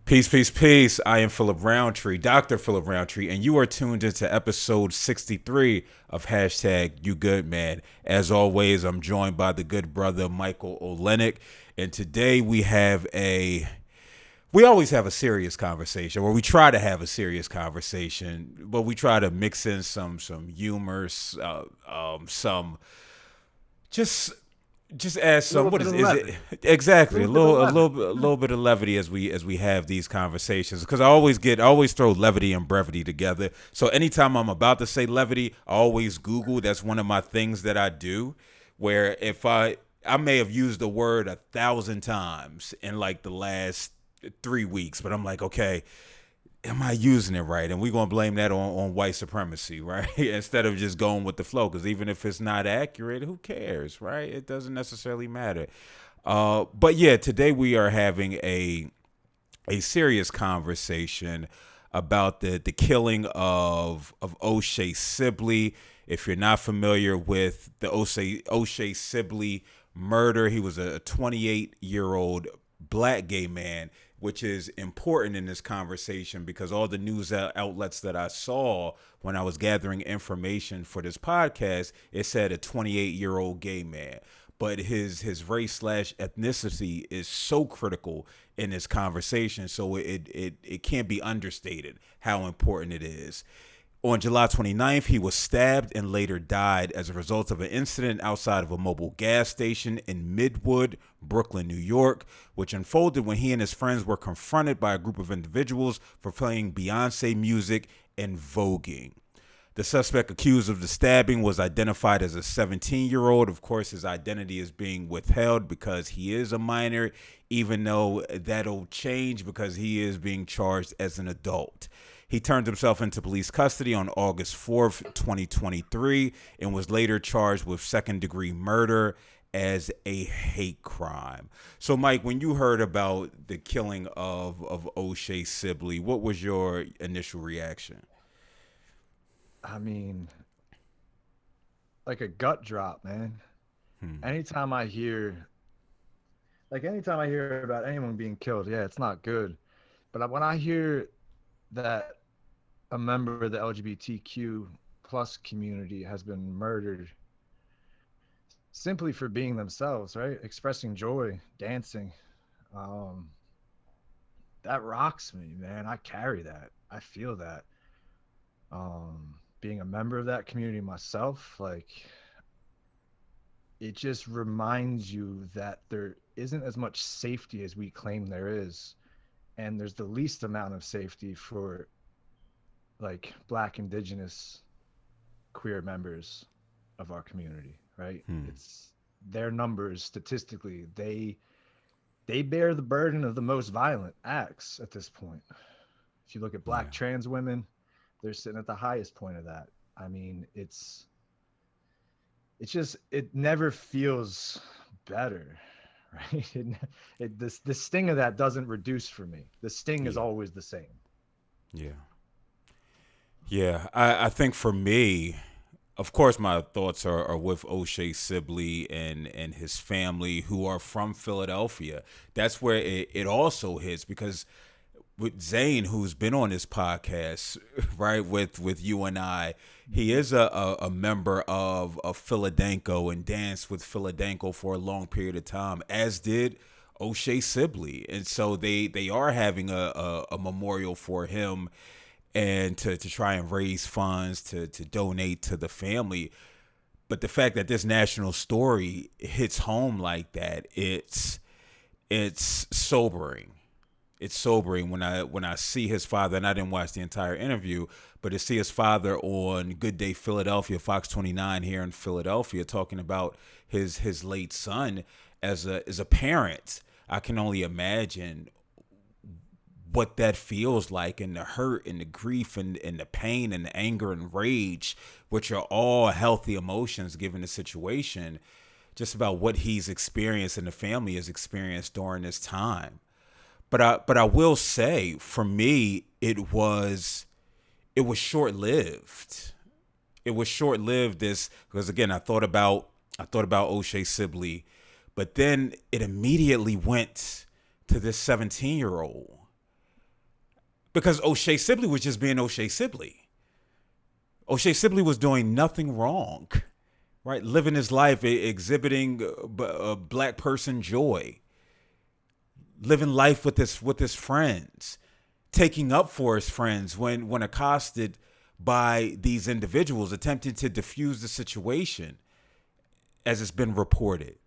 Peace, peace, peace. I am Philip Roundtree, Dr. Philip Roundtree, and you are tuned into episode 63 of hashtag You Good Man. As always, I'm joined by the good brother Michael Olenek, and today we always have a serious conversation, or we try to have a serious conversation, but we try to mix in some humor, some just just add A some. little What bit is of is it levity. A exactly? little bit of levity. A little bit of levity as we have these conversations, because I always throw levity and brevity together. So anytime I'm about to say levity, I always Google. That's one of my things that I do. Where if I may have used the word 1,000 times in like the last 3 weeks, but I'm like, okay, am I using it right? And we're gonna blame that on white supremacy, right? Instead of just going with the flow, because even if it's not accurate, who cares, right? It doesn't necessarily matter. But yeah, today we are having a serious conversation about the killing of O'Shea Sibley. If you're not familiar with the O'Shea Sibley murder, he was a 28-year-old black gay man, which is important in this conversation because all the news outlets that I saw when I was gathering information for this podcast, it said a 28-year-old gay man. But his race slash ethnicity is so critical in this conversation, so it can't be understated how important it is. On July 29th, he was stabbed and later died as a result of an incident outside of a mobile gas station in Midwood, Brooklyn, New York, which unfolded when he and his friends were confronted by a group of individuals for playing Beyonce music and voguing. The suspect accused of the stabbing was identified as a 17-year-old. Of course, his identity is being withheld because he is a minor, even though that'll change because he is being charged as an adult. He turned himself into police custody on August 4th, 2023, and was later charged with second-degree murder as a hate crime. So, Mike, when you heard about the killing of O'Shea Sibley, what was your initial reaction? I mean, like a gut drop, man. Hmm. Anytime I hear, anytime I hear about anyone being killed, yeah, it's not good. But when I hear that a member of the LGBTQ plus community has been murdered simply for being themselves, right? Expressing joy, dancing, um, that rocks me, man. I carry that. I feel that. Being a member of that community myself, it just reminds you that there isn't as much safety as we claim there is, and there's the least amount of safety for black, indigenous, queer members of our community, right? Hmm. It's their numbers statistically, they bear the burden of the most violent acts at this point. If you look at Yeah. black trans women, they're sitting at the highest point of that. I mean, it's just, it never feels better, right? The sting of that doesn't reduce for me. The sting is Yeah. always the same. Yeah. Yeah. I think for me, of course, my thoughts are with O'Shea Sibley and his family who are from Philadelphia. That's where it also hits because with Zane, who's been on this podcast, right, with you and I, he is a member of Philadelphia and danced with Philadelphia for a long period of time, as did O'Shea Sibley. And so they are having a memorial for him and to try and raise funds to donate to the family. But the fact that this national story hits home like that, it's sobering. It's sobering when I see his father, and I didn't watch the entire interview, but to see his father on Good Day Philadelphia, Fox 29 here in Philadelphia, talking about his late son as a parent. I can only imagine what that feels like, and the hurt and the grief and the pain and the anger and rage, which are all healthy emotions given the situation, just about what he's experienced and the family has experienced during this time. But I will say, for me, it was short lived. It was short lived. This because again, I thought about O'Shea Sibley, but then it immediately went to this 17-year old. because O'Shea Sibley was just being O'Shea Sibley. O'Shea Sibley was doing nothing wrong, right? Living his life, exhibiting a black person joy, living life with his friends, taking up for his friends when accosted by these individuals, attempting to diffuse the situation as it's been reported.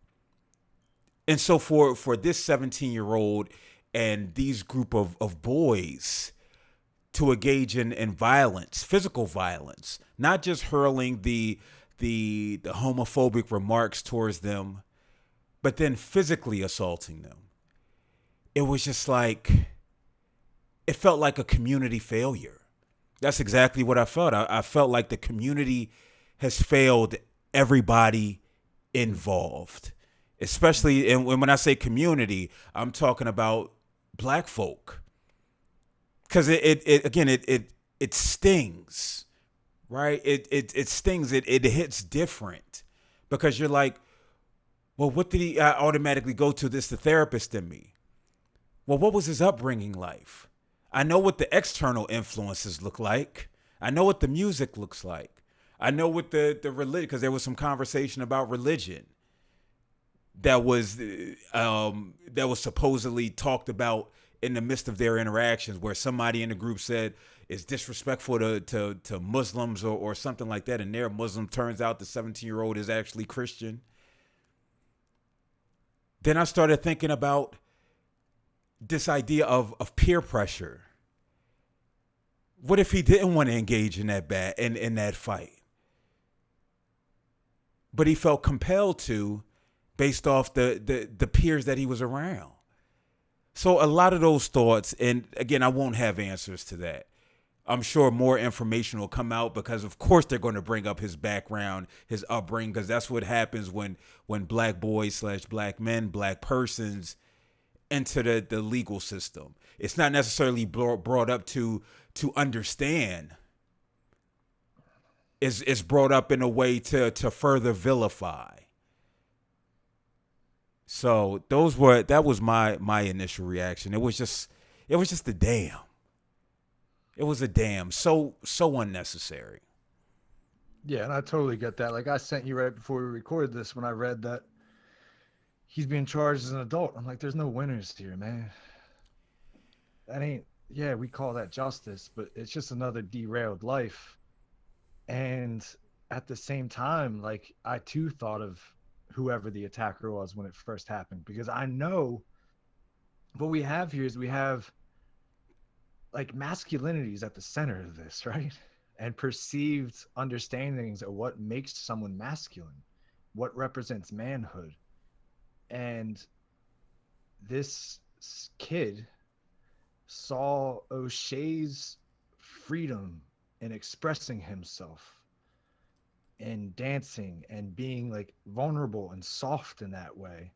And so for this 17-year-old and these group of boys to engage in violence, physical violence, not just hurling the homophobic remarks towards them, but then physically assaulting them. It was just like, it felt like a community failure. That's exactly what I felt. I felt like the community has failed everybody involved, especially, and when I say community, I'm talking about black folk, because it stings, right? It stings. It hits different because you're like, well, what did he automatically go to? This the therapist in me. Well, what was his upbringing like? I know what the external influences look like. I know what the music looks like. I know what the religion, because there was some conversation about religion that was supposedly talked about in the midst of their interactions, where somebody in the group said it's disrespectful to Muslims or something like that, and they're Muslim. Turns out the 17-year-old is actually Christian. Then I started thinking about this idea of peer pressure. What if he didn't want to engage in that fight, but he felt compelled to, based off the peers that he was around? So a lot of those thoughts, and again, I won't have answers to that. I'm sure more information will come out because, of course, they're going to bring up his background, his upbringing, because that's what happens when black boys / black men, black persons into the legal system. It's not necessarily brought up to understand. It's brought up in a way to further vilify. So that was my initial reaction. It was just a damn. It was a damn. So unnecessary. Yeah, and I totally get that. Like, I sent you right before we recorded this when I read that he's being charged as an adult. I'm like, there's no winners here, man. That ain't, yeah, we call that justice, but it's just another derailed life. And at the same time, like, I too thought of whoever the attacker was when it first happened, because I know what we have here is we have like masculinity is at the center of this, right? And perceived understandings of what makes someone masculine, what represents manhood. And this kid saw O'Shea's freedom in expressing himself and dancing and being like vulnerable and soft in that way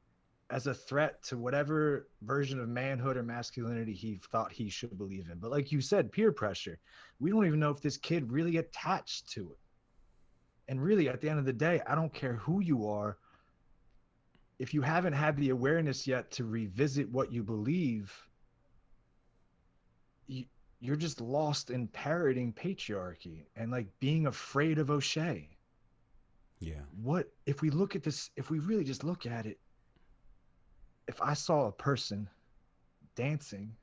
as a threat to whatever version of manhood or masculinity he thought he should believe in. But like you said, peer pressure. We don't even know if this kid really attached to it. And really, at the end of the day, I don't care who you are. If you haven't had the awareness yet to revisit what you believe, you're just lost in parroting patriarchy and like being afraid of O'Shea. Yeah. What if we look at this? If we really just look at it, if I saw a person dancing,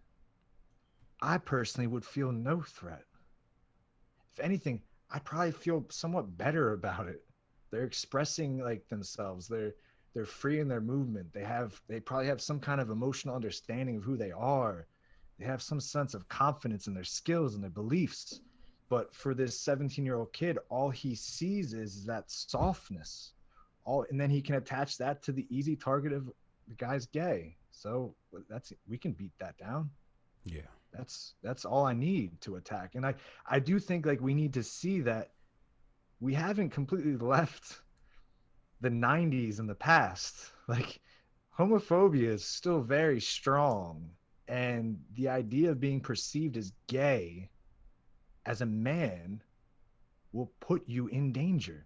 I personally would feel no threat. If anything, I'd probably feel somewhat better about it. They're expressing like themselves. They're free in their movement. They probably have some kind of emotional understanding of who they are. They have some sense of confidence in their skills and their beliefs. But for this 17-year-old kid, all he sees is that softness. And then he can attach that to the easy target of the guy's gay. So we can beat that down. Yeah. That's all I need to attack. And I do think like we need to see that we haven't completely left the 90s in the past. Like, homophobia is still very strong, and the idea of being perceived as gay as a man will put you in danger.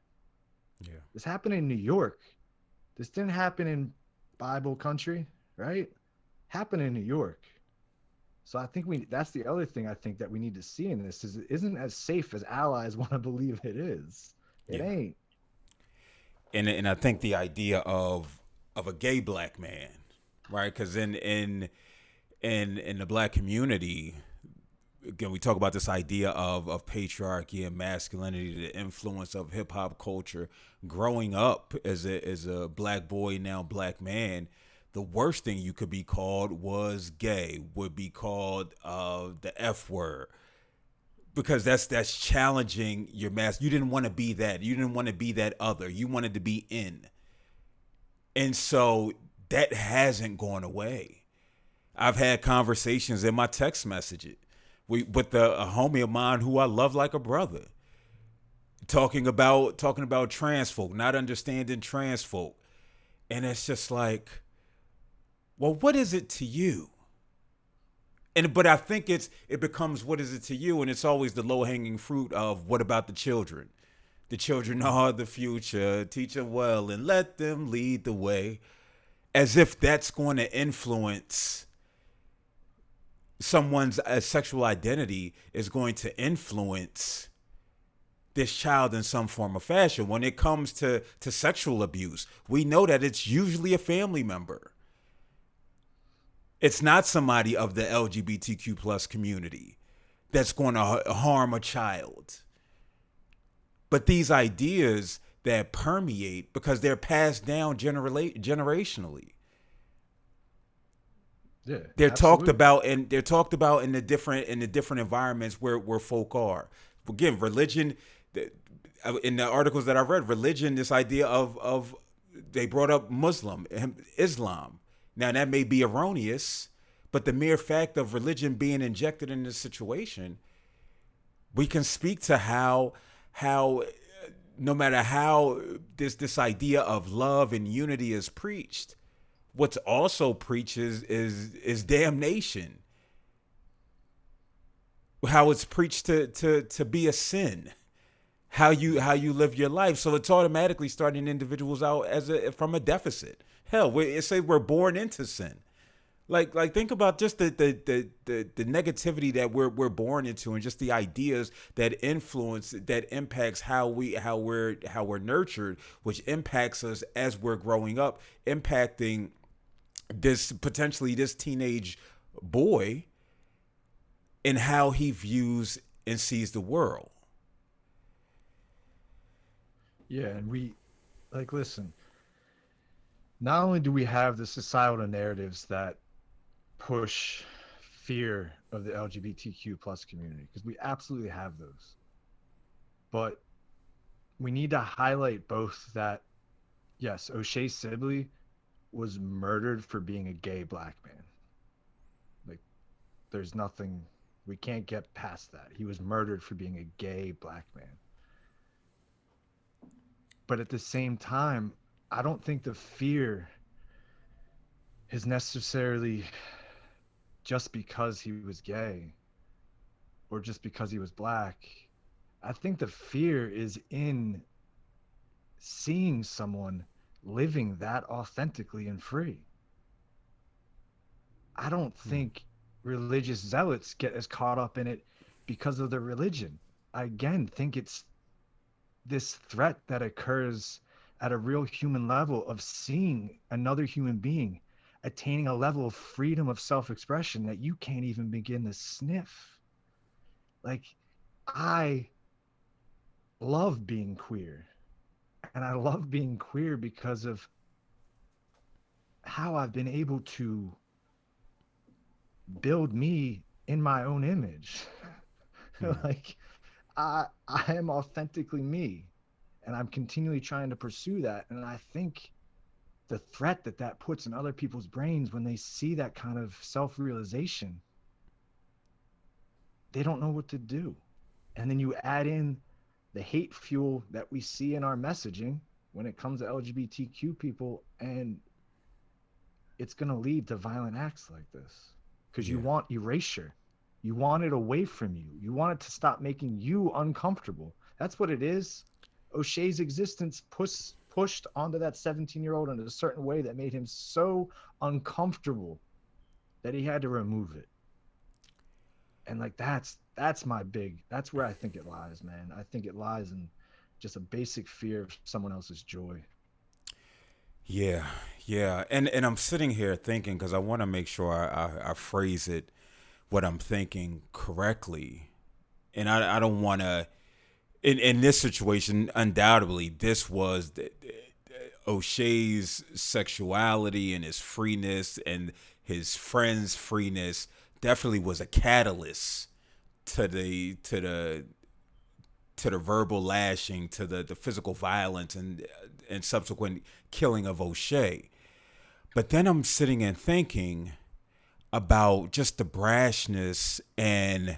Yeah. This happened in New York. This didn't happen in Bible country, right? Happened in New York. So I think we that's the other thing I think that we need to see in this is it isn't as safe as allies want to believe it is. It Yeah. ain't. And I think the idea of a gay black man, right? Because in the black community, again, we talk about this idea of patriarchy and masculinity, the influence of hip hop culture. Growing up as a black boy, now black man, the worst thing you could be called was gay. Would be called the F word, because that's challenging your mask. You didn't want to be that. You didn't want to be that other. You wanted to be in, and so that hasn't gone away. I've had conversations in my text messages with a homie of mine who I love like a brother, talking about trans folk, not understanding trans folk, and it's just like, well, what is it to you? And but I think it becomes, what is it to you, and it's always the low hanging fruit of, what about the children? The children are the future. Teach them well and let them lead the way, as if that's going to influence someone's sexual identity, is going to influence this child in some form or fashion. When it comes to sexual abuse, we know that it's usually a family member. It's not somebody of the LGBTQ plus community that's going to harm a child. But these ideas that permeate, because they're passed down generationally, Yeah, they're talked absolutely. about, and they're talked about in the different environments where folk are. Again, religion, in the articles that I read, religion, this idea of they brought up Islam. Now that may be erroneous, but the mere fact of religion being injected in this situation, we can speak to how no matter how this idea of love and unity is preached, what's also preached is damnation. How it's preached to be a sin. How you live your life. So it's automatically starting individuals out as from a deficit. Hell, it say we're born into sin. Like think about just the negativity that we're born into, and just the ideas that influence, that impacts how we're nurtured, which impacts us as we're growing up, impacting this teenage boy and how he views and sees the world. Yeah, and we like listen, not only do we have the societal narratives that push fear of the LGBTQ plus community, because we absolutely have those, but we need to highlight both that yes, O'Shea Sibley was murdered for being a gay black man. Like there's nothing, we can't get past that. He was murdered for being a gay black man. But at the same time, I don't think the fear is necessarily just because he was gay or just because he was black. I think the fear is in seeing someone living that authentically and free. I don't Hmm. think religious zealots get as caught up in it because of their religion. I again think it's this threat that occurs at a real human level of seeing another human being attaining a level of freedom of self-expression that you can't even begin to sniff. Like I love being queer, and I love being queer because of how I've been able to build me in my own image. Hmm. Like I am authentically me, and I'm continually trying to pursue that. And I think the threat that that puts in other people's brains when they see that kind of self-realization, they don't know what to do. And then you add in the hate fuel that we see in our messaging when it comes to LGBTQ people, and it's going to lead to violent acts like this because you Yeah. want erasure. You want it away from you. You want it to stop making you uncomfortable. That's what it is. O'Shea's existence pushed onto that 17-year-old in a certain way that made him so uncomfortable that he had to remove it. And like that's where I think it lies, man. I think it lies in just a basic fear of someone else's joy. Yeah, yeah, and I'm sitting here thinking because I want to make sure I phrase it what I'm thinking correctly, and I don't want to. In this situation, undoubtedly, this was O'Shea's sexuality and his freeness and his friends' freeness definitely was a catalyst to the verbal lashing, to the physical violence and subsequent killing of O'Shea. But then I'm sitting and thinking about just the brashness and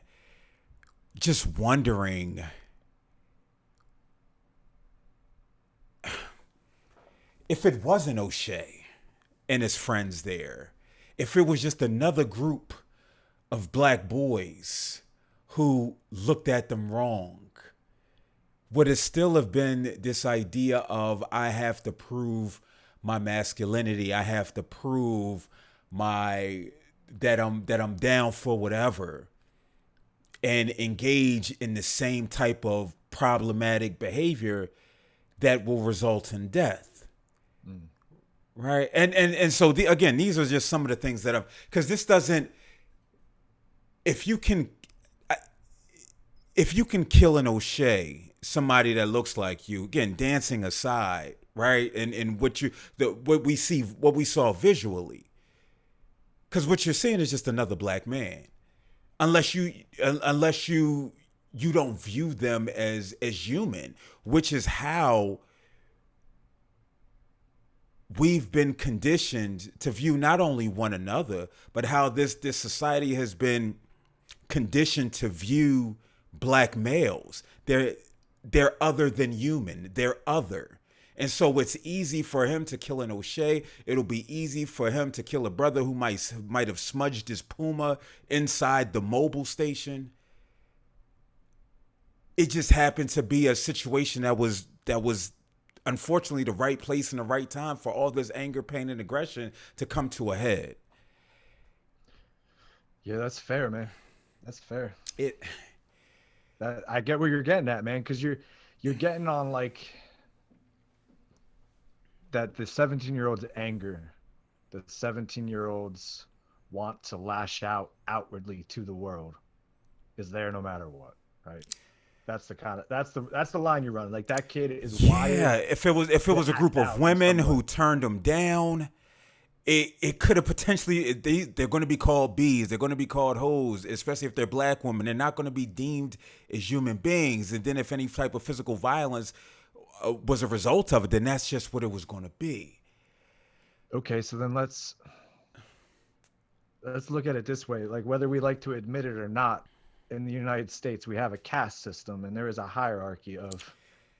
just wondering if it wasn't O'Shea and his friends there, if it was just another group of black boys who looked at them wrong, would it still have been this idea of I have to prove my masculinity, I have to prove my that I'm down for whatever, and engage in the same type of problematic behavior that will result in death? Mm. Right. And so again, these are just some of the things that I've, because this doesn't, if you can, if you can kill an O'Shea, somebody that looks like you, again, dancing aside, right? And what we saw visually, because what you're seeing is just another black man, unless you don't view them as human, which is how we've been conditioned to view not only one another, but how this society has been conditioned to view black males. They're other than human. They're other. And so it's easy for him to kill an O'Shea. It'll be easy for him to kill a brother who might have smudged his Puma inside the mobile station. It just happened to be a situation that was unfortunately the right place and the right time for all this anger, pain, and aggression to come to a head. Yeah, that's fair, man. That's fair. It That I get where you're getting at, man, because you're getting on like that the 17-year-old's anger, the 17-year-olds want to lash out outwardly to the world is there no matter what, right? That's the line you're running. Like that kid is yeah, wired if it was a to group act of out in women some way. who turned him down, it could have potentially they're going to be called bees, they're going to be called hoes, especially if they're black women. They're not going to be deemed as human beings. And then if any type of physical violence was a result of it, then that's just what it was going to be. Okay, so then let's look at it this way. Like whether we like to admit it or not, in the United States, we have a caste system and there is a hierarchy of For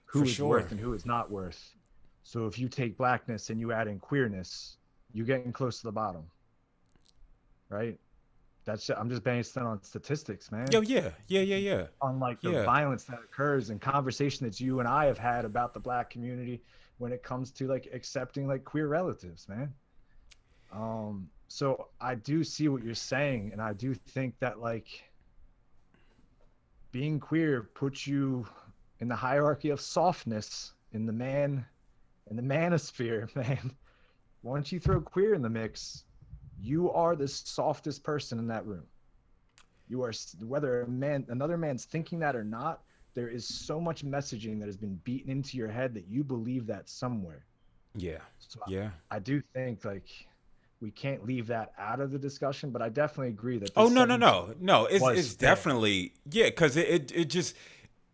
who is sure. worth and who is not worth. So if you take blackness and you add in queerness, you're getting close to the bottom, right? I'm just basing it on statistics, man. Yo, yeah, yeah, yeah, yeah, On like the yeah. violence that occurs and conversation that you and I have had about the black community when it comes to like accepting like queer relatives, man. So I do see what you're saying, and I do think that like being queer puts you in the hierarchy of softness in the manosphere, man. Once you throw queer in the mix, you are the softest person in that room. You are, whether another man's thinking that or not, there is so much messaging that has been beaten into your head that you believe that somewhere. Yeah, So yeah. I do think like we can't leave that out of the discussion, but I definitely agree that Oh this no, no, 17 no, no. It's was it's fair. definitely, yeah, because it just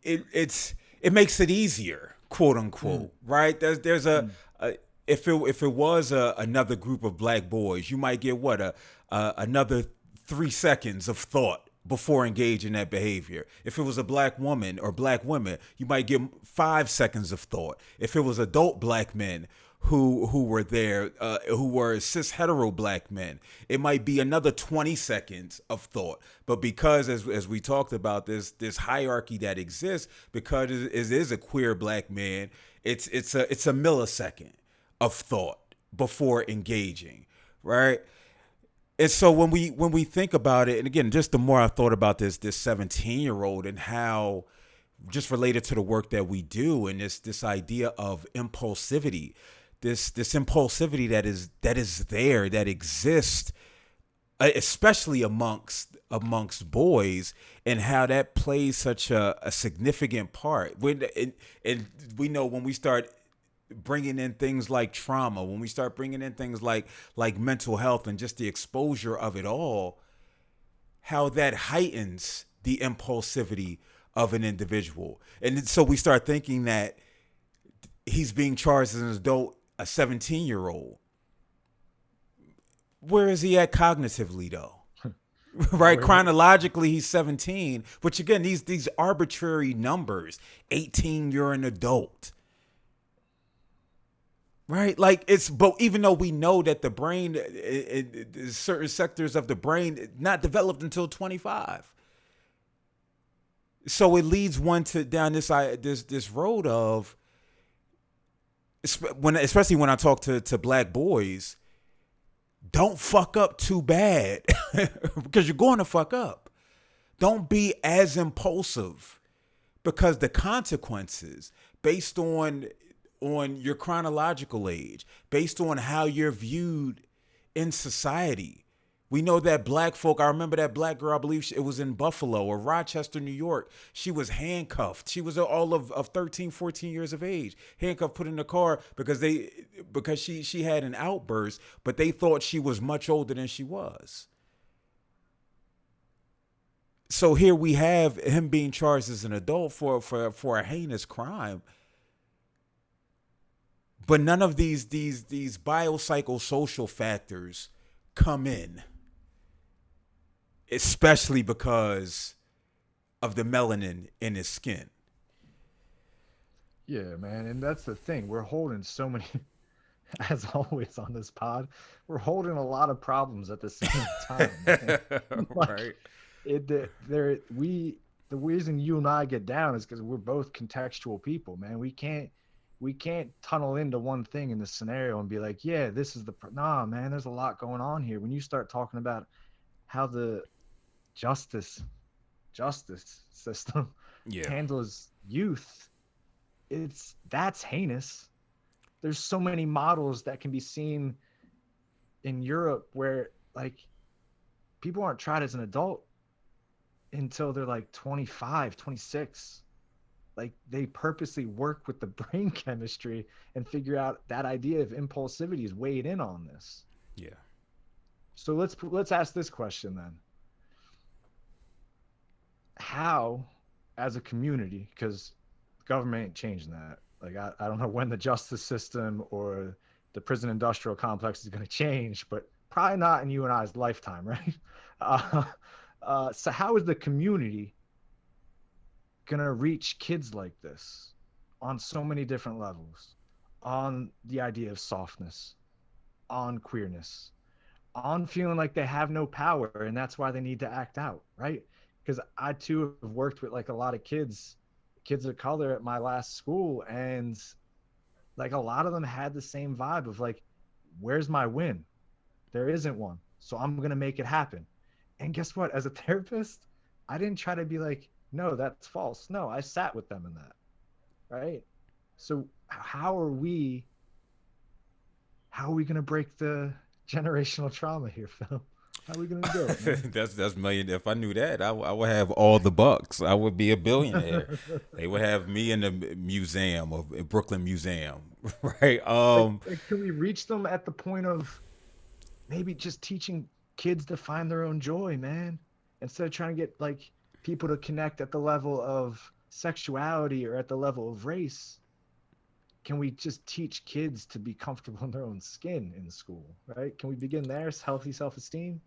it makes it easier, quote Mm, unquote, right? There's mm. a if it was another group of black boys, you might get what another 3 seconds of thought before engaging that behavior. If it was a black woman or black women, you might get 5 seconds of thought. If it was adult black men who were there, who were cis hetero black men, it might be another 20 seconds of thought. But because as we talked about this hierarchy that exists, because it is a queer black man, it's a millisecond of thought before engaging, right? And so when we think about it, and again, just the more I thought about this 17-year-old and how just related to the work that we do and this idea of impulsivity, this impulsivity that is there, that exists, especially amongst boys, and how that plays such a significant part. And we know when we start bringing in things like trauma, when we start bringing in things like mental health and just the exposure of it all, how that heightens the impulsivity of an individual. And so we start thinking that he's being charged as an adult, a 17-year-old. Where is he at cognitively though? Right, Where he, chronologically he's 17, which again, these arbitrary numbers. 18, you're an adult. Right, like it's, but even though we know that the brain, certain sectors of the brain not developed until 25, so it leads one to down this road of, especially when I talk to black boys, don't fuck up too bad because you're going to fuck up. Don't be as impulsive, because the consequences based on your chronological age, based on how you're viewed in society. We know that black folk, I remember that black girl, I believe it was in Buffalo or Rochester, New York. She was handcuffed. She was all of 13, 14 years of age, handcuffed, put in the car because she had an outburst, but they thought she was much older than she was. So here we have him being charged as an adult for a heinous crime. But none of these biopsychosocial factors come in, especially because of the melanin in his skin. yeah, man, and that's the thing. We're holding so many, as always on this pod, we're holding a lot of problems at the same time, man. Like Right. there the reason you and I get down is because we're both contextual people, man. We can't tunnel into one thing in this scenario and be like, yeah, this is nah, man. There's a lot going on here. When you start talking about how the justice justice system Yeah. handles youth, that's heinous. There's so many models that can be seen in Europe where like people aren't tried as an adult until they're like 25, 26. Like they purposely work with the brain chemistry and figure out that idea of impulsivity is weighed in on this. Yeah. So let's ask this question then. How, as a community, because the government ain't changing that. Like I don't know when the justice system or the prison industrial complex is going to change, but probably not in you and I's lifetime, right? Uh, so how is the community gonna reach kids like this on so many different levels, on the idea of softness, on queerness, on feeling like they have no power and that's why they need to act out, right? Because I too have worked with like a lot of kids of color at my last school, and like a lot of them had the same vibe of like, where's my win? There isn't one, so I'm gonna make it happen. And guess what, as a therapist, I didn't try to be like, no, that's false. No, I sat with them in that, right? So how are we going to break the generational trauma here, Phil? How are we going to do it, man? That's million. If I knew that, I would have all the bucks. I would be a billionaire. They would have me in the museum of Brooklyn Museum, right? Like, can we reach them at the point of maybe just teaching kids to find their own joy, man, instead of trying to get like people to connect at the level of sexuality or at the level of race? Can we just teach kids to be comfortable in their own skin in school, right? Can we begin there? Healthy self-esteem.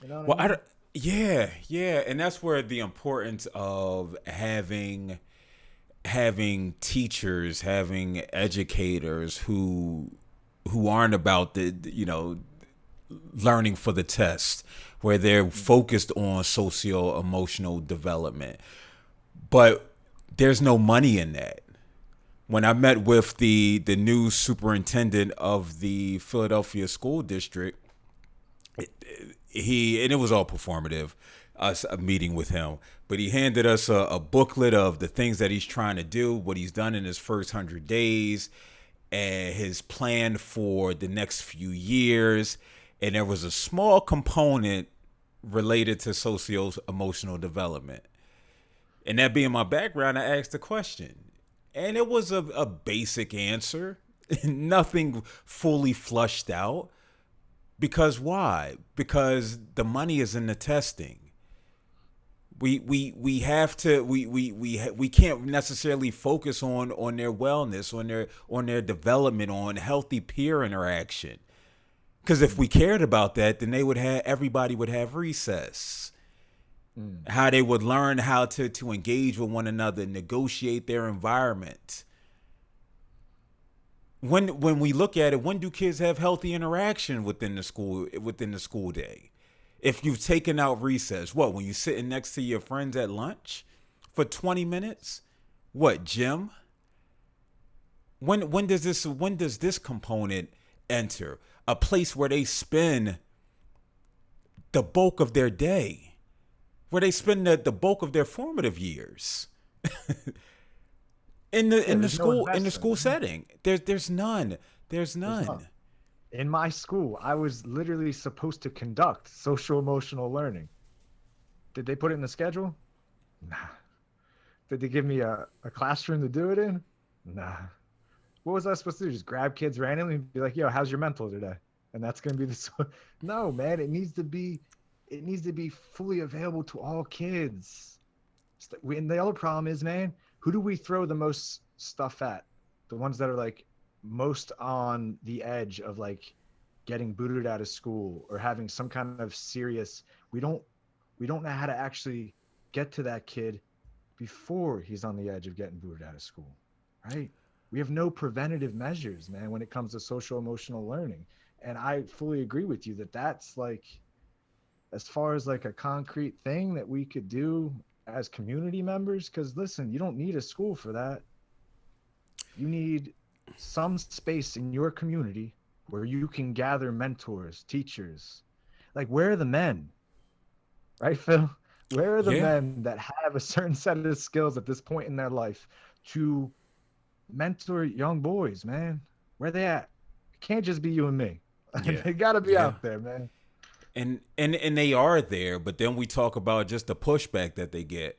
You know what I Well, I mean? don't- yeah, yeah, and that's where the importance of having teachers, having educators who aren't about the learning for the test, where they're focused on socio emotional development. But there's no money in that. When I met with the new superintendent of the Philadelphia school district, And it was all performative, us meeting with him, but he handed us a booklet of the things that he's trying to do, what he's done in his first 100 days, and his plan for the next few years. And there was a small component related to socio emotional development. And that being my background, I asked the question. And it was a basic answer, nothing fully flushed out. Because why? Because the money is in the testing. We have to we can't necessarily focus on their wellness, on their development, on healthy peer interaction. Because if we cared about that, then everybody would have recess. How they would learn how to engage with one another, negotiate their environment. When we look at it, when do kids have healthy interaction within the school day? If you've taken out recess, what, when you're sitting next to your friends at lunch for 20 minutes? What, gym? When does this component enter? A place where they spend the bulk of their day, where they spend the bulk of their formative years. in the school setting. There's none. There's none. In my school, I was literally supposed to conduct social emotional learning. Did they put it in the schedule? Nah. Did they give me a classroom to do it in? Nah. What was I supposed to do? Just grab kids randomly and be like, yo, how's your mental today? And that's going to be no, man, it needs to be fully available to all kids. And the other problem is, man, who do we throw the most stuff at? The ones that are like most on the edge of like getting booted out of school or having some kind of serious, we don't know how to actually get to that kid before he's on the edge of getting booted out of school, right? We have no preventative measures, man, when it comes to social emotional learning. And I fully agree with you that that's like, as far as like a concrete thing that we could do as community members, because listen, you don't need a school for that. You need some space in your community where you can gather mentors, teachers. Like, where are the men? Right, Phil? Where are the men that have a certain set of skills at this point in their life to mentor young boys, man? Where they at? It can't just be you and me. Yeah. They gotta be out there, man. And they are there, but then we talk about just the pushback that they get.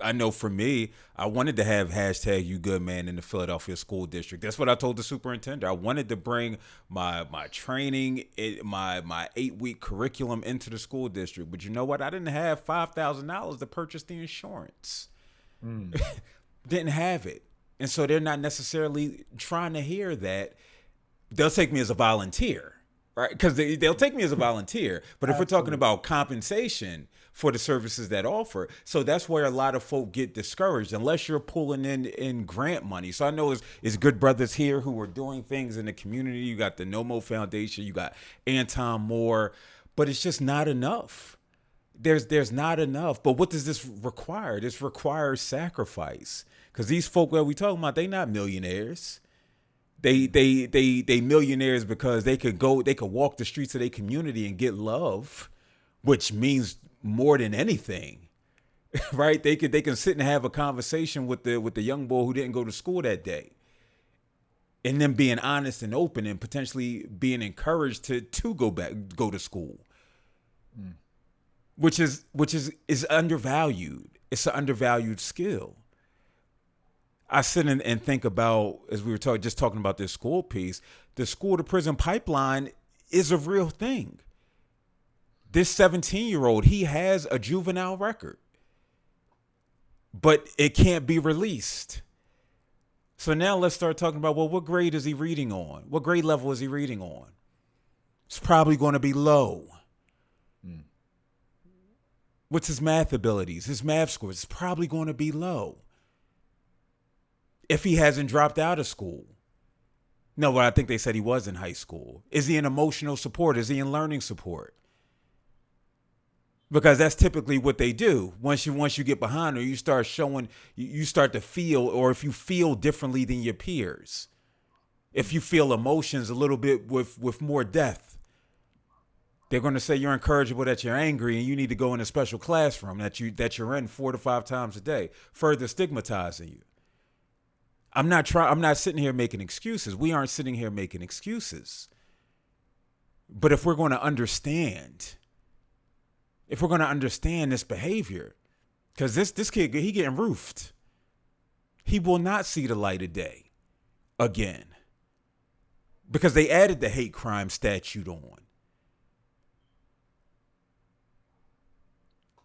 I know for me, I wanted to have hashtag You Good Man in the Philadelphia School District. That's what I told the superintendent. I wanted to bring my training, my 8-week curriculum into the school district. But you know what? I didn't have $5,000 to purchase the insurance. Didn't have it. And so they're not necessarily trying to hear that. They'll take me as a volunteer, right? Because they'll take me as a volunteer. But if we're talking about compensation for the services that offer, so that's where a lot of folk get discouraged unless you're pulling in grant money. So I know it's good brothers here who are doing things in the community. You got the NOMO Foundation, you got Anton Moore, but it's just not enough. There's not enough. But what does this require? This requires sacrifice. Because these folk that we talking about, they not millionaires. They millionaires because they could walk the streets of their community and get love, which means more than anything, right? They can sit and have a conversation with the young boy who didn't go to school that day, and then being honest and open and potentially being encouraged to go to school, which is undervalued. It's an undervalued skill. I sit and think about, as we were talking about this school piece, the school to prison pipeline is a real thing. This 17-year-old, he has a juvenile record, but it can't be released. So now let's start talking about, well, what grade is he reading on? What grade level is he reading on? It's probably going to be low. What's his math abilities? His math scores is probably going to be low. If he hasn't dropped out of school. No, but I think they said he was in high school. Is he in emotional support? Is he in learning support? Because that's typically what they do. Once you get behind or you start showing, you start to feel, or if you feel differently than your peers, if you feel emotions a little bit with more depth, They're going to say you're incorrigible, that you're angry, and you need to go in a special classroom that you're in 4 to 5 times a day, further stigmatizing you. I'm not sitting here making excuses. We aren't sitting here making excuses. But if we're going to understand this behavior, because this kid, he getting roofed. He will not see the light of day again because they added the hate crime statute on.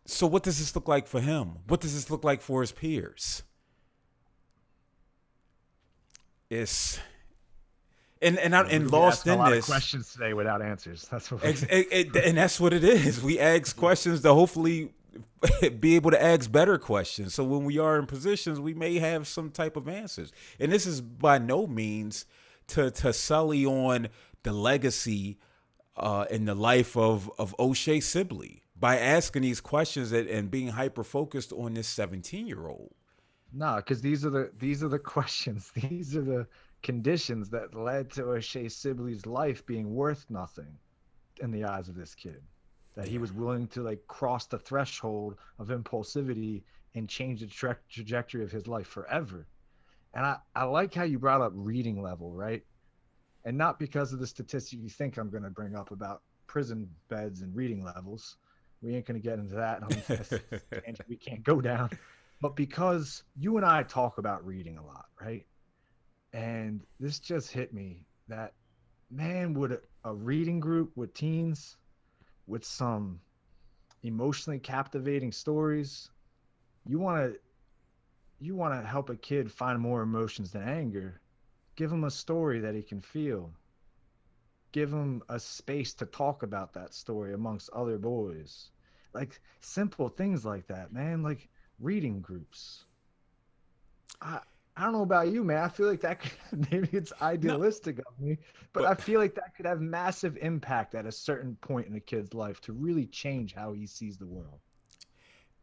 So what does this look like for him? What does this look like for his peers? It's and lost in a lot this of questions today without answers. That's what and that's what it is. We ask questions to hopefully be able to ask better questions. So when we are in positions, we may have some type of answers. And this is by no means to sully on the legacy in the life of O'Shea Sibley by asking these questions and being hyper focused on this 17-year-old. No, because these are the questions. These are the conditions that led to O'Shea Sibley's life being worth nothing in the eyes of this kid. That he was willing to like cross the threshold of impulsivity and change the trajectory of his life forever. And I like how you brought up reading level, right? And not because of the statistic you think I'm going to bring up about prison beds and reading levels. We ain't going to get into that. We can't go down. But because you and I talk about reading a lot, right? And this just hit me that, man, would a reading group with teens with some emotionally captivating stories, you want to help a kid find more emotions than anger, give him a story that he can feel. Give him a space to talk about that story amongst other boys. Like simple things like that, man. Like reading groups. I don't know about you, man. I feel like that could, maybe it's idealistic of me, but I feel like that could have massive impact at a certain point in a kid's life to really change how he sees the world.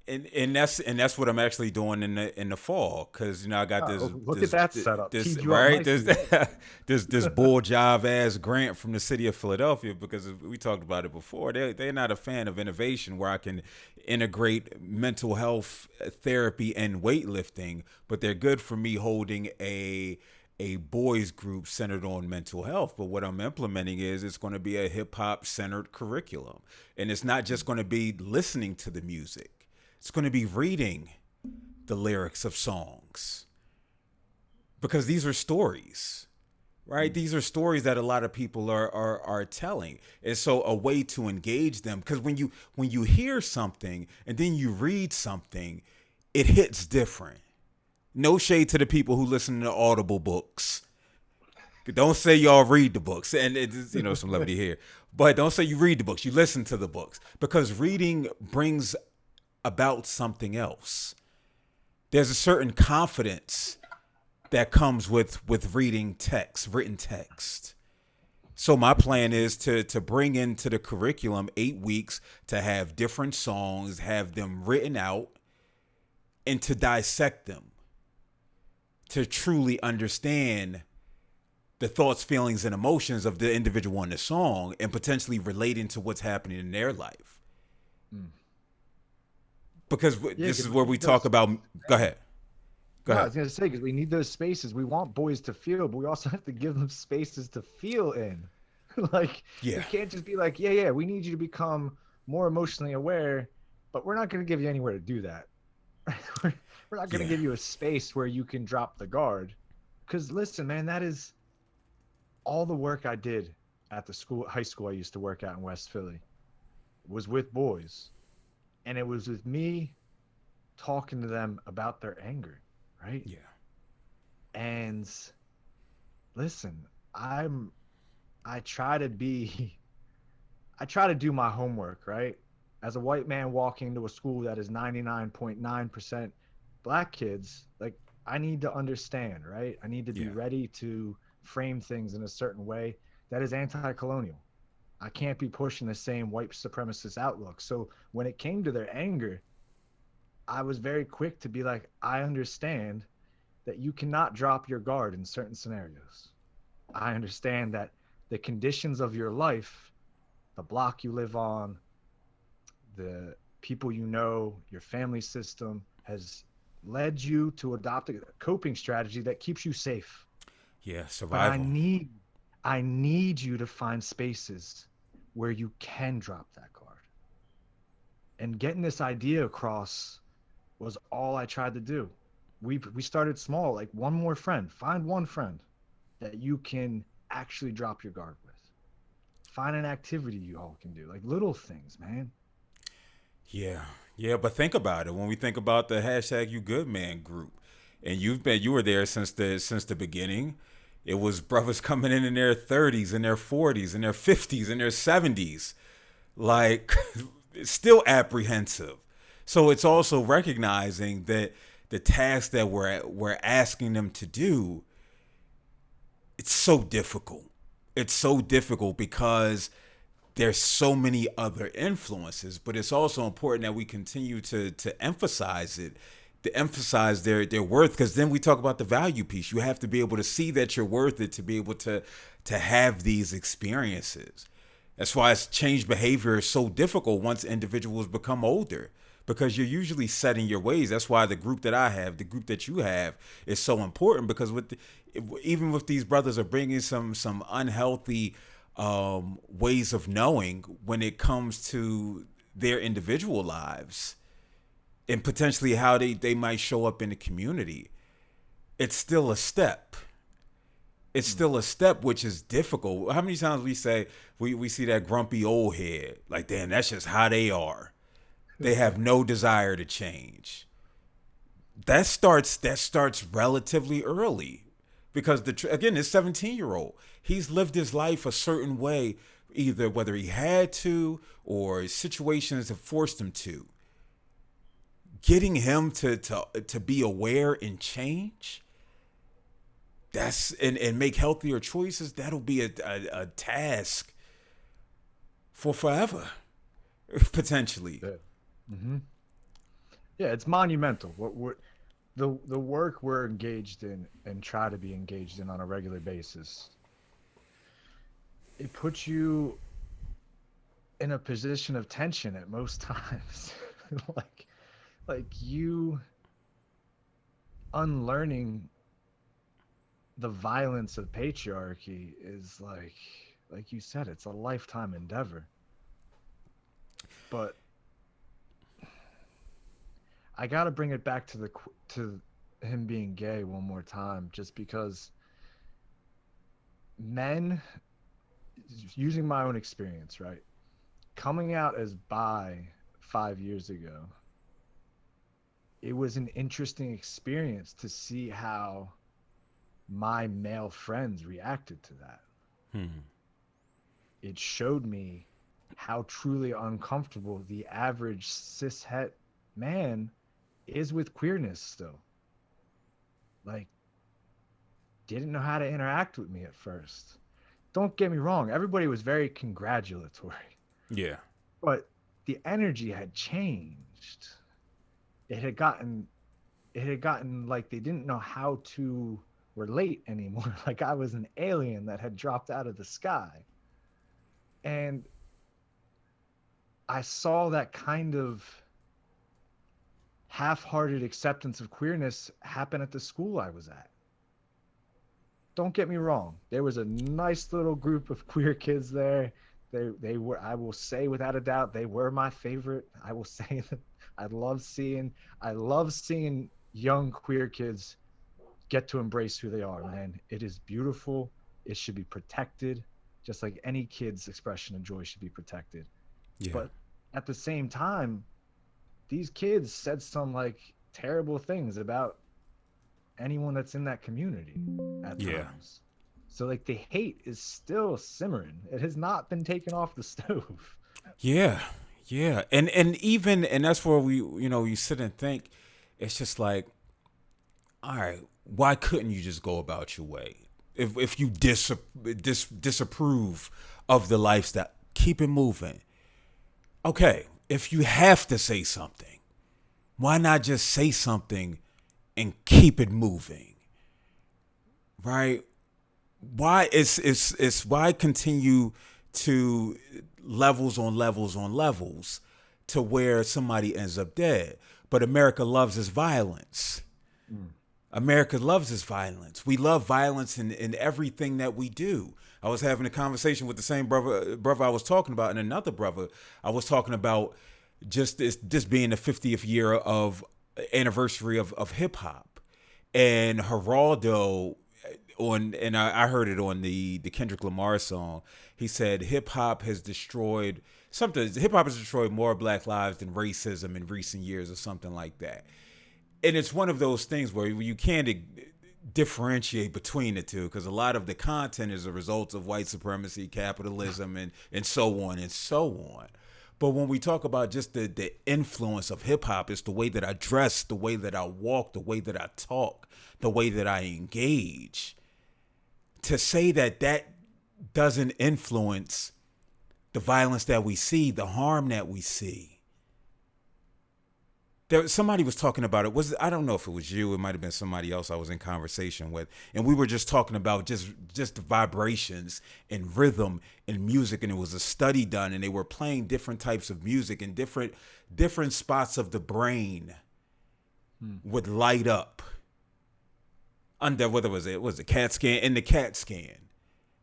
And that's what I'm actually doing in the fall, because I got Look at that setup. This right this bull jive ass grant from the city of Philadelphia, because we talked about it before. They're not a fan of innovation where I can integrate mental health therapy and weightlifting, but they're good for me holding a boys group centered on mental health. But what I'm implementing is it's going to be a hip hop centered curriculum, and it's not just going to be listening to the music. It's going to be reading the lyrics of songs, because these are stories, right? These are stories that a lot of people are telling. And so a way to engage them, because when you hear something and then you read something, it hits different. No shade to the people who listen to Audible books. Don't say y'all read the books, and it's, some levity here, but don't say you read the books. You listen to the books, because reading brings about something else. There's a certain confidence that comes with reading text, written text. So my plan is to bring into the curriculum 8 weeks to have different songs, have them written out, and to dissect them, to truly understand the thoughts, feelings, and emotions of the individual in the song, and potentially relating to what's happening in their life. Because this is where we talk about. Go ahead. I was going to say, because we need those spaces. We want boys to feel, but we also have to give them spaces to feel in. You can't just be like, yeah, we need you to become more emotionally aware, but we're not going to give you anywhere to do that. We're not going to give you a space where you can drop the guard. Because listen, man, that is all the work I did at the high school I used to work at in West Philly was with boys. And it was with me talking to them about their anger, right? Yeah. And listen, I try to do my homework, right? As a white man walking into a school that is 99.9% black kids, like I need to understand, right? I need to be ready to frame things in a certain way that is anti-colonial. I can't be pushing the same white supremacist outlook. So when it came to their anger, I was very quick to be like, I understand that you cannot drop your guard in certain scenarios. I understand that the conditions of your life the block you live on, the people you know, your family system has led you to adopt a coping strategy that keeps you safe. Yeah, But survival. I need you to find spaces where you can drop that guard. And getting this idea across was all I tried to do. We started small, like one more friend. Find one friend that you can actually drop your guard with. Find an activity you all can do, like little things, man. Yeah, yeah, but think about it. When we think about the hashtag You Good Man group, and you were there since the beginning. It was brothers coming in their 30s, in their 40s, in their 50s, in their 70s, like still apprehensive. So it's also recognizing that the task that we're asking them to do, it's so difficult. It's so difficult because there's so many other influences, but it's also important that we continue to emphasize it, to emphasize their worth, because then we talk about the value piece. You have to be able to see that you're worth it to be able to have these experiences. That's why it's change behavior is so difficult once individuals become older, because you're usually set in your ways. That's why the group that I have, the group that you have, is so important, because even with these brothers are bringing some unhealthy ways of knowing when it comes to their individual lives and potentially how they might show up in the community. It's still a step. It's Mm. still a step, which is difficult. How many times we say we see that grumpy old head, like, damn, that's just how they are. They have no desire to change. That starts relatively early, because again, this 17-year-old, he's lived his life a certain way, either whether he had to or situations have forced him to. Getting him to be aware and change, and make healthier choices, that'll be a task for forever, potentially. Yeah. Hmm. Yeah, it's monumental. The work we're engaged in and try to be engaged in on a regular basis. It puts you in a position of tension at most times. like you unlearning the violence of patriarchy is like you said, it's a lifetime endeavor. But I got to bring it back to to him being gay one more time, just because men, using my own experience, right? Coming out as bi 5 years ago, it was an interesting experience to see how my male friends reacted to that. Hmm. It showed me how truly uncomfortable the average cishet man is with queerness still. Like, didn't know how to interact with me at first. Don't get me wrong, everybody was very congratulatory, Yeah. but the energy had changed. It had gotten like they didn't know how to relate anymore. Like I was an alien that had dropped out of the sky. And I saw that kind of half-hearted acceptance of queerness happen at the school I was at. Don't get me wrong. There was a nice little group of queer kids there. They were, I will say without a doubt, they were my favorite. I will say that I love seeing young queer kids get to embrace who they are, man. It is beautiful. It should be protected, just like any kid's expression of joy should be protected. Yeah. But at the same time, these kids said some like terrible things about anyone that's in that community at Yeah. times. So like the hate is still simmering. It has not been taken off the stove. Yeah. Yeah. And that's where you sit and think, it's just like, all right, why couldn't you just go about your way? If you disapprove of the lifestyle, keep it moving. Okay, if you have to say something, why not just say something and keep it moving? Right? Why it's why continue to levels on levels on levels to where somebody ends up dead. But America loves its violence. Mm. America loves its violence. We love violence in everything that we do. I was having a conversation with the same brother I was talking about, and another brother I was talking about just this being the 50th year of anniversary of hip hop. And Geraldo and I heard it on the Kendrick Lamar song. He said hip hop has destroyed something. Hip hop has destroyed more black lives than racism in recent years, or something like that. And it's one of those things where you can't differentiate between the two, because a lot of the content is a result of white supremacy, capitalism, and so on and so on. But when we talk about just the influence of hip hop, it's the way that I dress, the way that I walk, the way that I talk, the way that I engage. To say that that doesn't influence the violence that we see, the harm that we see. Somebody was talking about it. I don't know if it was you. It might have been somebody else I was in conversation with, and we were just talking about just the vibrations and rhythm and music. And it was a study done, and they were playing different types of music, and different spots of the brain would light up under whether it was a CAT scan, in the CAT scan,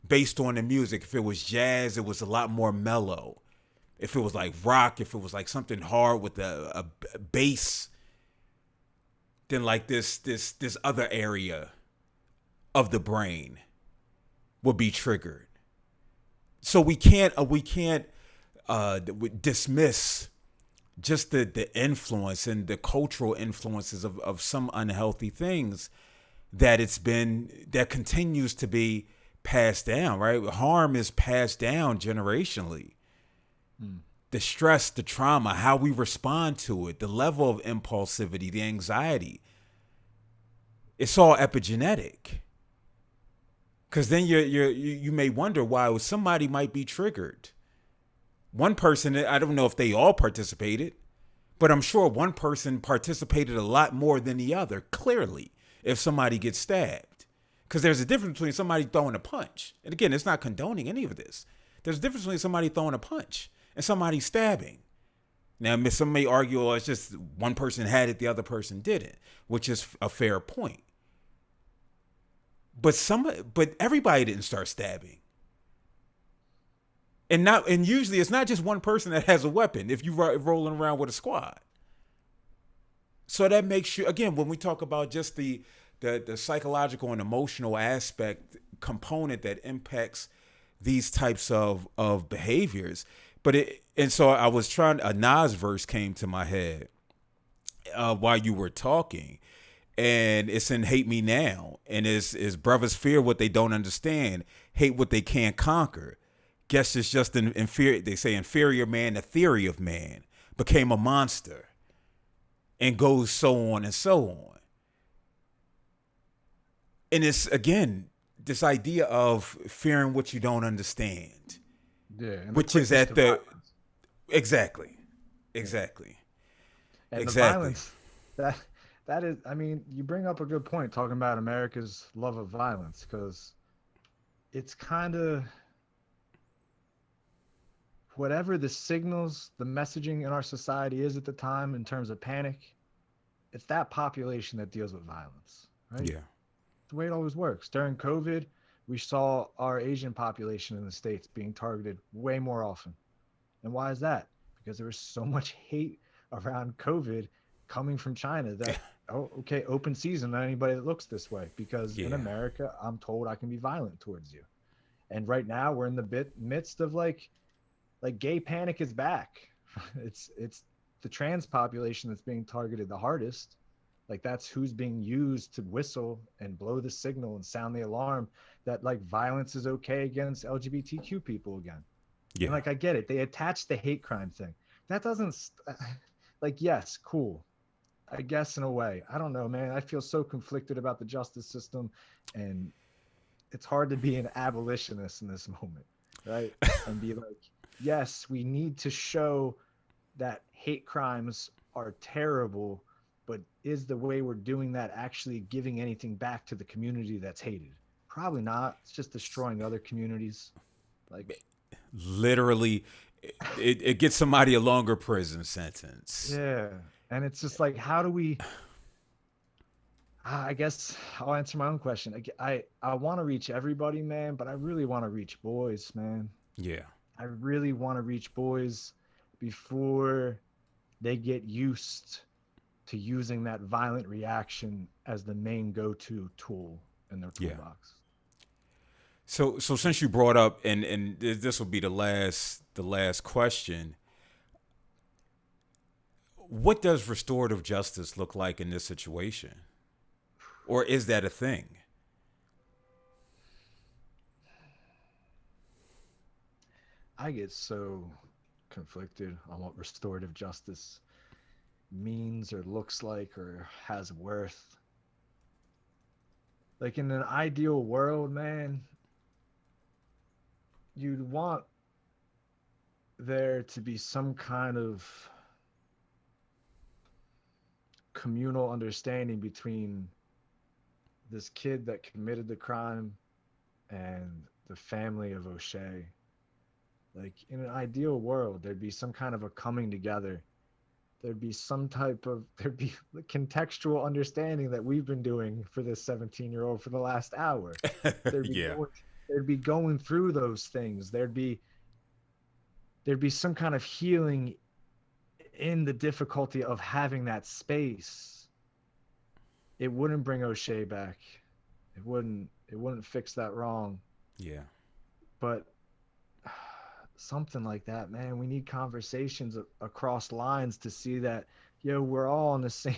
based on the music. If it was jazz, it was a lot more mellow. If it was like rock, if it was like something hard with a bass, then like this other area of the brain would be triggered. So we can't dismiss just the influence and the cultural influences of some unhealthy things that continues to be passed down, right? Harm is passed down generationally. The stress, the trauma, how we respond to it, the level of impulsivity, the anxiety. It's all epigenetic. Because then you may wonder why somebody might be triggered. One person, I don't know if they all participated, but I'm sure one person participated a lot more than the other, clearly, if somebody gets stabbed. Because there's a difference between somebody throwing a punch. And again, it's not condoning any of this. There's a difference between somebody throwing a punch and somebody stabbing. Now, some may argue, oh, it's just one person had it, the other person didn't, which is a fair point. But everybody didn't start stabbing. And usually it's not just one person that has a weapon if you rolling around with a squad. So that makes you, again, when we talk about just the psychological and emotional aspect component that impacts these types of behaviors. And so I was a Nas verse came to my head while you were talking, and it's in Hate Me Now. And is brothers fear what they don't understand, hate what they can't conquer. Guess it's just an inferior, they say inferior man, the theory of man, became a monster, and goes so on and so on. And it's, again, this idea of fearing what you don't understand. Yeah, which is at the violence. exactly. And the Exactly. violence that is, I mean, you bring up a good point talking about America's love of violence, because it's kind of whatever the signals, the messaging in our society is at the time in terms of panic, it's that population that deals with violence, right? Yeah. The way it always works. During COVID, we saw our Asian population in the States being targeted way more often. And why is that? Because there was so much hate around COVID coming from China that, oh, okay, open season on anybody that looks this way. Because in Yeah. America, I'm told I can be violent towards you. And right now we're in the midst of like gay panic is back. It's the trans population that's being targeted the hardest. Like that's who's being used to whistle and blow the signal and sound the alarm that like violence is okay against LGBTQ people again. And Yeah. like I get it, they attach the hate crime thing. That doesn't like, yes, cool, I guess, in a way. I don't know, man. I feel so conflicted about the justice system, and it's hard to be an abolitionist in this moment, right? And be like, yes, we need to show that hate crimes are terrible, but is the way we're doing that actually giving anything back to the community that's hated? Probably not. It's just destroying other communities. Like, Literally, it gets somebody a longer prison sentence. Yeah. And it's just like, how do we, I guess I'll answer my own question. I want to reach everybody, man, but I really want to reach boys, man. Yeah. I really want to reach boys before they get used to using that violent reaction as the main go-to tool in their Yeah. toolbox. So since you brought up, and this will be the last question, what does restorative justice look like in this situation, or is that a thing? I get so conflicted on what restorative justice means or looks like or has worth. Like in an ideal world, man, you'd want there to be some kind of communal understanding between this kid that committed the crime and the family of O'Shea. Like in an ideal world, there'd be some kind of a coming together. There'd be some type of there'd be contextual understanding that we've been doing for this 17-year-old for the last hour. There'd be Yeah. going there'd be going through those things. There'd be some kind of healing in the difficulty of having that space. It wouldn't bring O'Shea back. It wouldn't fix that wrong. Yeah. But something like that, man. We need conversations across lines to see that, yo, we're all on the same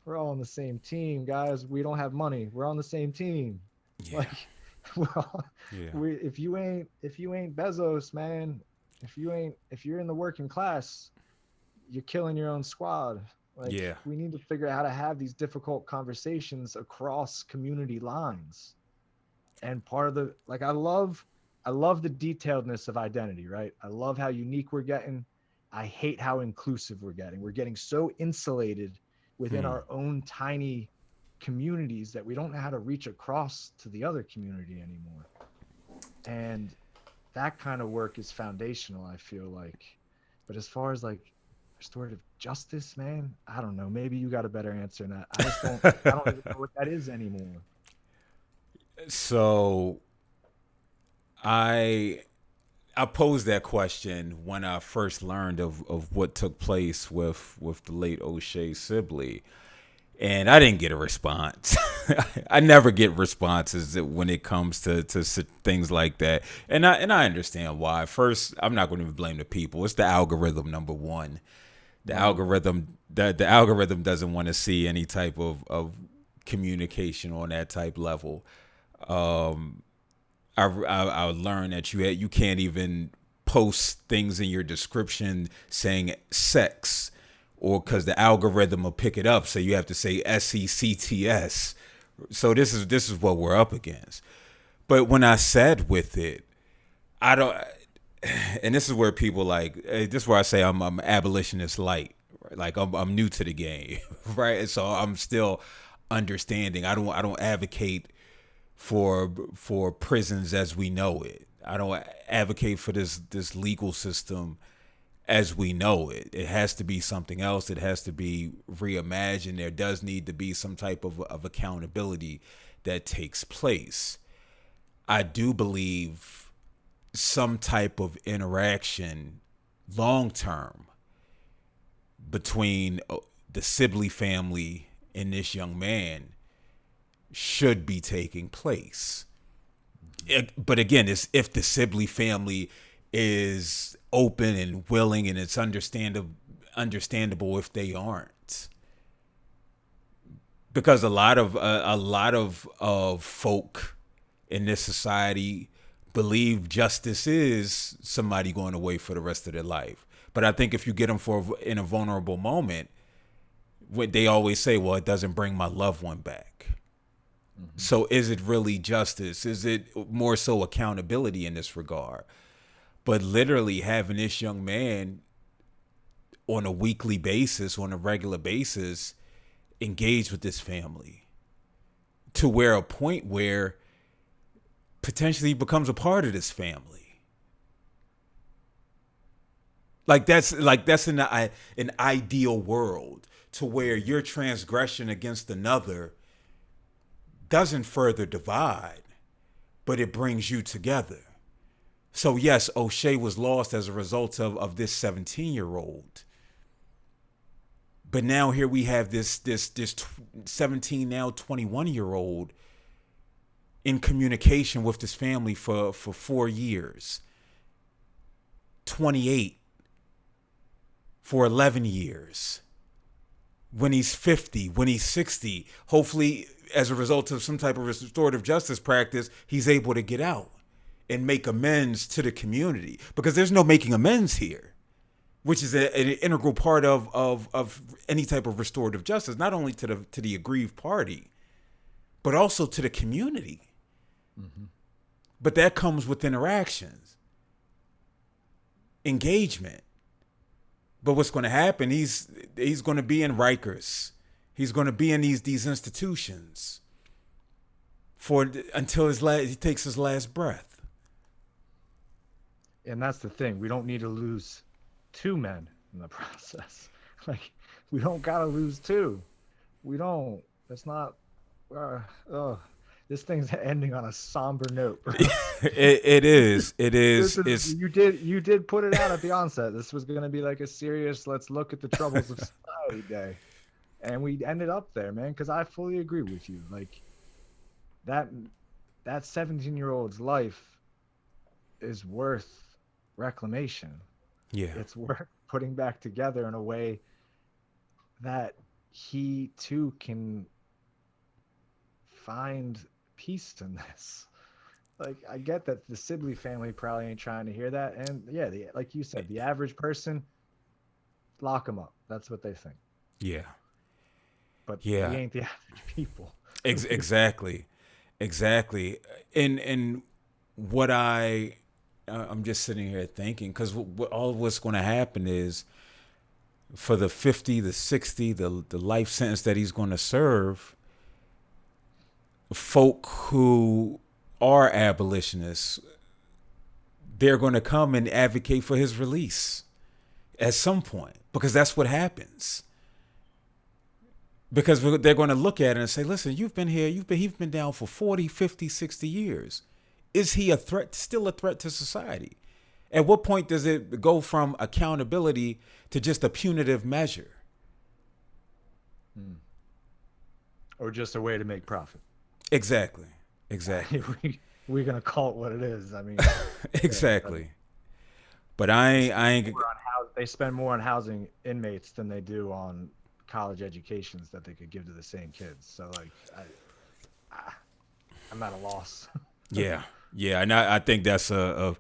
we're all on the same team, guys. We don't have money. We're on the same team. Yeah. Like we're all, Yeah. if you ain't Bezos, man, if you're in the working class, you're killing your own squad. Like Yeah. we need to figure out how to have these difficult conversations across community lines. And part of the like I love the detailedness of identity, right? I love how unique we're getting. I hate how inclusive we're getting. We're getting so insulated within Hmm. our own tiny communities that we don't know how to reach across to the other community anymore. And that kind of work is foundational, I feel like. But as far as like restorative justice, man, I don't know. Maybe you got a better answer than that. I don't even know what that is anymore. So I I posed that question when I first learned of what took place with the late O'Shea Sibley, and I didn't get a response. I never get responses when it comes to things like that, and I understand why. First, I'm not going to blame the people. It's the algorithm, number one. Right. The algorithm doesn't want to see any type of communication on that type level. I learned that you can't even post things in your description saying sex, or because the algorithm will pick it up. So you have to say SECTS. So this is what we're up against. But when I said with it, I don't, and this is where people like this is where I say I'm abolitionist light. Right? Like I'm new to the game, right? And so I'm still understanding. I don't advocate for prisons as we know it. I don't advocate for this legal system as we know it. It has to be something else. It has to be reimagined. There does need to be some type of accountability that takes place. I do believe some type of interaction long term between the Sibley family and this young man should be taking place. But again, it's if the Sibley family is open and willing, and it's understandable if they aren't, because a lot of folk in this society believe justice is somebody going away for the rest of their life. But I think if you get them in a vulnerable moment, what they always say, well, it doesn't bring my loved one back. Mm-hmm. So is it really justice? Is it more so accountability in this regard? But literally having this young man on a weekly basis, on a regular basis, engage with this family to where a point where potentially he becomes a part of this family. That's an ideal world to where your transgression against another doesn't further divide, but it brings you together. So yes, O'Shea was lost as a result of this 17-year-old. But now here we have this 17, now 21-year-old in communication with this family for 4 years. 28 for 11 years. When he's 50, when he's 60, hopefully as a result of some type of restorative justice practice, he's able to get out and make amends to the community, because there's no making amends here, which is an integral part of any type of restorative justice, not only to the aggrieved party, but also to the community. Mm-hmm. But that comes with interactions, engagement. But what's going to happen? He's going to be in Rikers. He's going to be in these institutions until he takes his last breath. And that's the thing. We don't need to lose 2 men in the process. Like, we don't gotta lose 2. We don't. That's not. This thing's ending on a somber note, bro. It is. You did put it out at the onset. This was gonna be like a serious, let's look at the troubles of society day, and we ended up there, man. Because I fully agree with you. Like, that 17-year-old's life is worth reclamation. Yeah, it's worth putting back together in a way that he too can find peace in this. Like, I get that the Sibley family probably ain't trying to hear that, and yeah, like you said, the average person, lock him up. That's what they think. Yeah, but we ain't the average people. Exactly. And what I'm just sitting here thinking, because all what's going to happen is, for the 50, the 60, the life sentence that he's going to serve, folk who are abolitionists, they're going to come and advocate for his release at some point, because that's what happens. Because they're going to look at it and say, listen, you've been here, he's been down for 40, 50, 60 years. Is he still a threat to society? At what point does it go from accountability to just a punitive measure? Or just a way to make profit? Exactly. We're going to call it what it is. I mean, exactly. Yeah, but I ain't. They spend more on housing inmates than they do on college educations that they could give to the same kids. So, like, I'm at a loss. Yeah, and I think that's a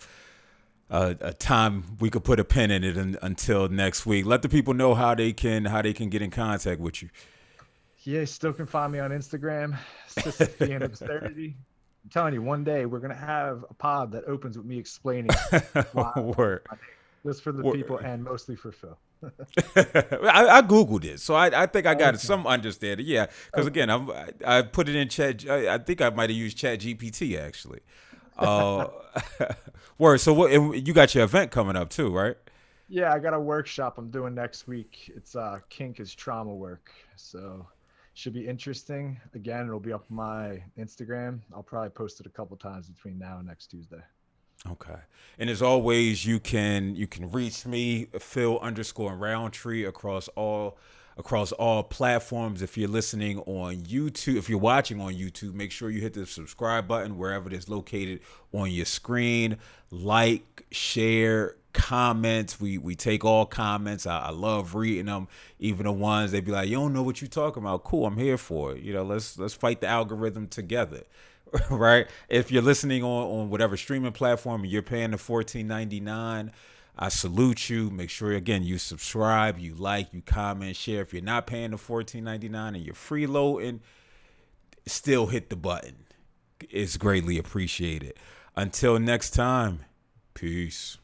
time we could put a pin in it until next week. Let the people know how they can get in contact with you. Yeah, you still can find me on Instagram, Sisyphean and Absurdity. I'm telling you, one day we're gonna have a pod that opens with me explaining why. Just for the people and mostly for Phil. I Googled it, so I think I got some understanding. Yeah, because again, I put it in chat. I think I might have used Chat GPT actually. Word. So you got your event coming up too, right? Yeah, I got a workshop I'm doing next week. It's kink is trauma work, so should be interesting. Again, it'll be up on my Instagram. I'll probably post it a couple times between now and next Tuesday. Okay. And as always, you can reach me, Phil_Roundtree, across all platforms. If you're listening on YouTube, if you're watching on YouTube, make sure you hit the subscribe button wherever it is located on your screen. Like, share, comments. We take all comments. I love reading them. Even the ones they be like, you don't know what you're talking about. Cool, I'm here for it. Let's fight the algorithm together. Right? If you're listening on whatever streaming platform and you're paying the $14.99, I salute you. Make sure, again, you subscribe, you like, you comment, share. If you're not paying the $14.99 and you're freeloading, still hit the button. It's greatly appreciated. Until next time, peace.